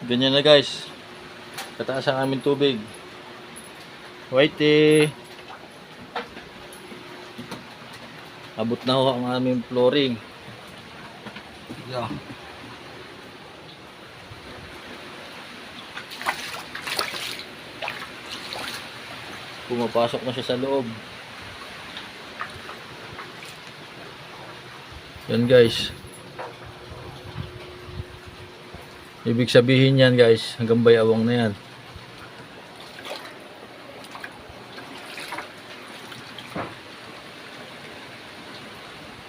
Ganyan na guys. Kataas ang aming tubig. Whitey. Abot na ho ang aming flooring. Yeah. Pumapasok na siya sa loob. Yan guys. Ibig sabihin yan guys, hanggang bayawang na yan.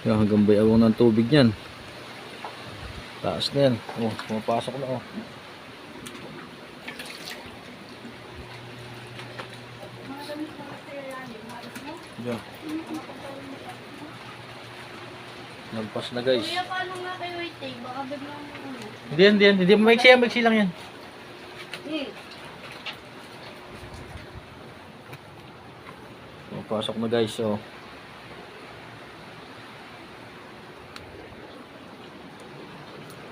Yan, hanggang bayawang ng tubig yan. Taas na yan. Oh, pumapasok na oh. Yan. Nagpas na guys. Kuya, paano nga kayo waiting? Baka biglang Hindi. Maiksi lang yan. Pasok na guys, oh.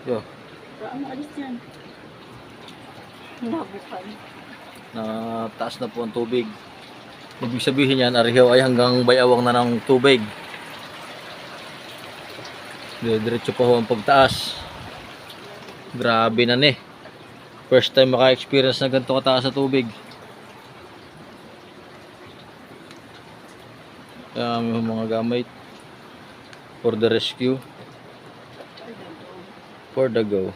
Yo. ano alis yan? Nabukan. Na taas na po ang tubig. Ibig sabihin yan, ariho ay hanggang bayawang na ng tubig. Diretso pa ho ang pagtaas. Grabe na ni. First time maka-experience na ganito kataas sa tubig. Kaya may mga gamit for the rescue. For the go.